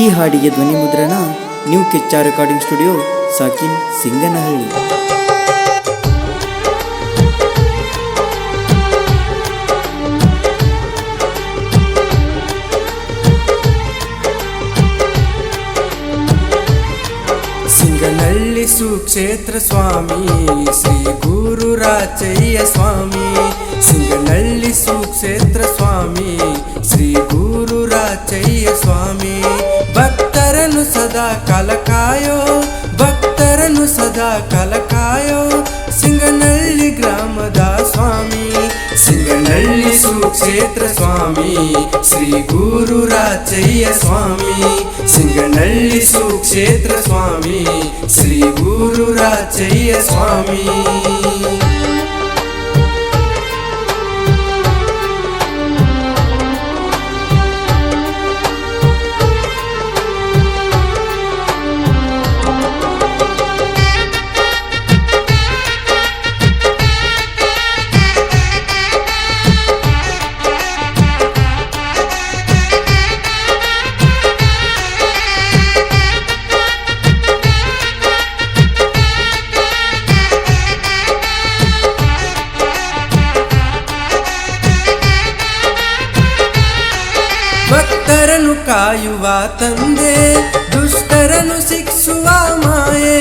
ಈ ಹಾಡಿಗೆ ಧ್ವನಿ ಮುದ್ರಣ ನ್ಯೂ ಕೆಚ್ಚ ರೆಕಾರ್ಡಿಂಗ್ ಸ್ಟುಡಿಯೋ, ಸಾಕಿನ್, ಸಿಂಗನಹಳ್ಳಿ. ಸಿಂಗನಹಳ್ಳಿ ಸುಕ್ಷೇತ್ರ ಸ್ವಾಮಿ ಶ್ರೀ ಗುರು ರಾಚಯ್ಯ ಸ್ವಾಮಿ. ಸಿಂಗನಹಳ್ಳಿ ಸುಕ್ಷೇತ್ರ ಸ್ವಾಮಿ ಶ್ರೀ ಗುರು ರಾಚಯ್ಯ ಸ್ವಾಮಿ. ಭಕ್ತರನ್ನು ಸದಾ ಕಾಲ ಕಾಯೋ, ಭಕ್ತರನ್ನು ಸದಾ ಕಾಲ ಕಾಯೋ ಸಿಂಗನಹಳ್ಳಿ ಗ್ರಾಮದ ಸ್ವಾಮಿ. ಸಿಂಗನಹಳ್ಳಿ ಸುಕ್ಷೇತ್ರ ಸ್ವಾಮಿ ಶ್ರೀ ಗುರು ರಾಚಯ್ಯ ಸ್ವಾಮಿ. ಸಿಂಗನಹಳ್ಳಿ ಸುಕ್ಷೇತ್ರ ಸ್ವಾಮಿ ಶ್ರೀ ಗುರು ರಾಚಯ್ಯ ಸ್ವಾಮಿ. ಭಕ್ತರನ್ನು ಕಾಯುವ ತಂದೆ, ದುಷ್ಟರನ್ನು ಶಿಕ್ಷುವ ಮಾಯೆ.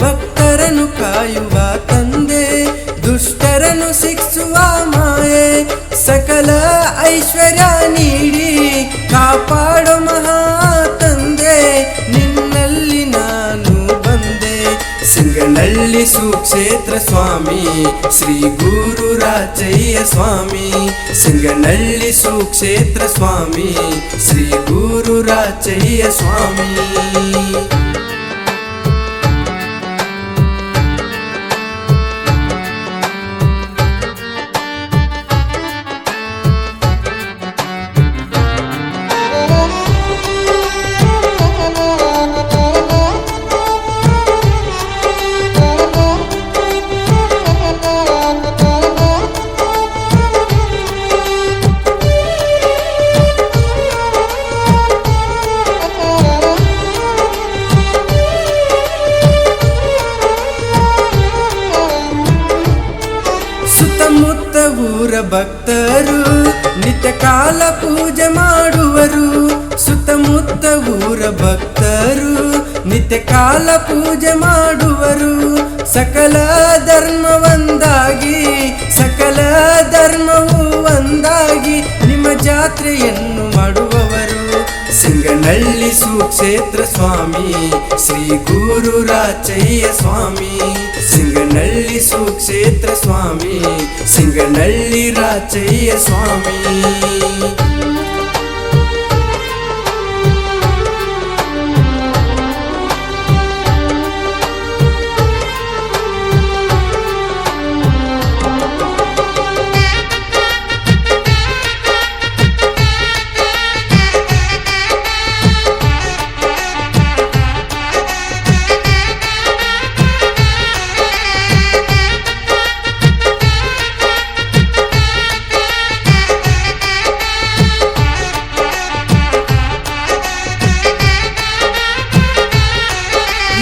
ಭಕ್ತರನ್ನು ಕಾಯುವ ತಂದೆ, ದುಷ್ಟರನ್ನು ಶಿಕ್ಷುವ ಮಾಯೆ. ಸಕಲ ಐಶ್ವರ್ಯ ನೀಡಿ ಕಾಪಾಡೋ ಮಹಾ ತಂದೆ, ನಿನ್ನಲ್ಲಿ ನಾನು ಬಂದೆ. ಸಿಂಗನಹಳ್ಳಿ ಸುಕ್ಷೇತ್ರ ಸ್ವಾಮಿ ಶ್ರೀ ಗುರು ರಾಚಯ್ಯ ಸ್ವಾಮಿ. ಸಿಂಗನಹಳ್ಳಿ ಸುಕ್ಷೇತ್ರ ಸ್ವಾಮಿ ಶ್ರೀ ಗುರು ರಾಚಯ್ಯ ಸ್ವಾಮಿ. ಸುತ್ತಮುತ್ತ ಊರ ಭಕ್ತರು ನಿತ್ಯ ಕಾಲ ಪೂಜೆ ಮಾಡುವರು. ಸುತ್ತಮುತ್ತ ಊರ ಭಕ್ತರು ನಿತ್ಯ ಕಾಲ ಪೂಜೆ ಮಾಡುವರು. ಸಕಲ ಧರ್ಮ ಒಂದಾಗಿ, ಸಕಲ ಧರ್ಮವು ಒಂದಾಗಿ ನಿಮ್ಮ ಜಾತ್ರೆಯನ್ನು ಮಾಡುವವರು. ಸಿಂಗನಹಳ್ಳಿ ಸುಕ್ಷೇತ್ರ ಸ್ವಾಮಿ ಶ್ರೀ ಗುರು ರಾಚಯ್ಯ ಸ್ವಾಮಿ. ಸಿಂಗನಹಳ್ಳಿ ಸುಕ್ಷೇತ್ರ ಸ್ವಾಮಿ ಸಿಂಗನಹಳ್ಳಿ ರಾಚಯ್ಯ ಸ್ವಾಮಿ.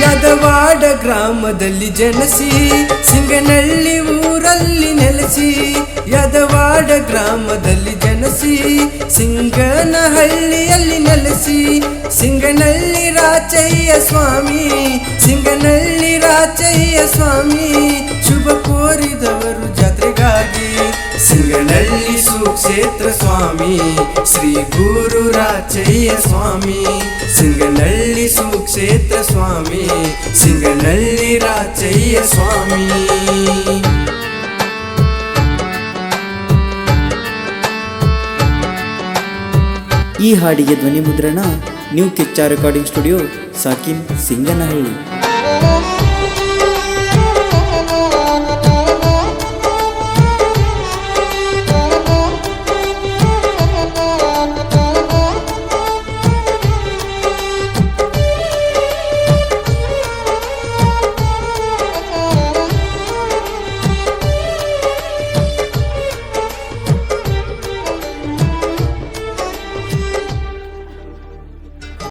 ಯದವಾಡ ಗ್ರಾಮದಲ್ಲಿ ಜನಿಸಿ ಸಿಂಗನಹಳ್ಳಿ ಊರಲ್ಲಿ ನೆಲೆಸಿ. ಯದವಾಡ ಗ್ರಾಮದಲ್ಲಿ ಜನಿಸಿ ಸಿಂಗನಹಳ್ಳಿಯಲ್ಲಿ ನೆಲೆಸಿ. ಸಿಂಗನಹಳ್ಳಿ ರಾಚಯ್ಯ ಸ್ವಾಮಿ, ಸಿಂಗನಹಳ್ಳಿ ರಾಚಯ್ಯ ಸ್ವಾಮಿ. ಶುಭ ಕೋರಿದವರು ಜಾತ್ರೆಗಾಗಿ. ಸಿಂಗನಹಳ್ಳಿ ಸುಕ್ಷೇತ್ರ ಸ್ವಾಮಿ ಶ್ರೀ ಗುರು ರಾಚಯ್ಯ ಸ್ವಾಮಿ. ಸಿಂಗನಹಳ್ಳಿ ಸುಕ್ಷೇತ್ರ ಸ್ವಾಮಿ ಸಿಂಗನಹಳ್ಳಿ ರಾಚಯ್ಯ ಸ್ವಾಮಿ. ಈ ಹಾಡಿಗೆ ಧ್ವನಿ ಮುದ್ರಣ ನ್ಯೂ ಕೆಚ್ಚ ರೆಕಾರ್ಡಿಂಗ್ ಸ್ಟುಡಿಯೋ, ಸಾಕಿನ್, ಸಿಂಗನಹಳ್ಳಿ.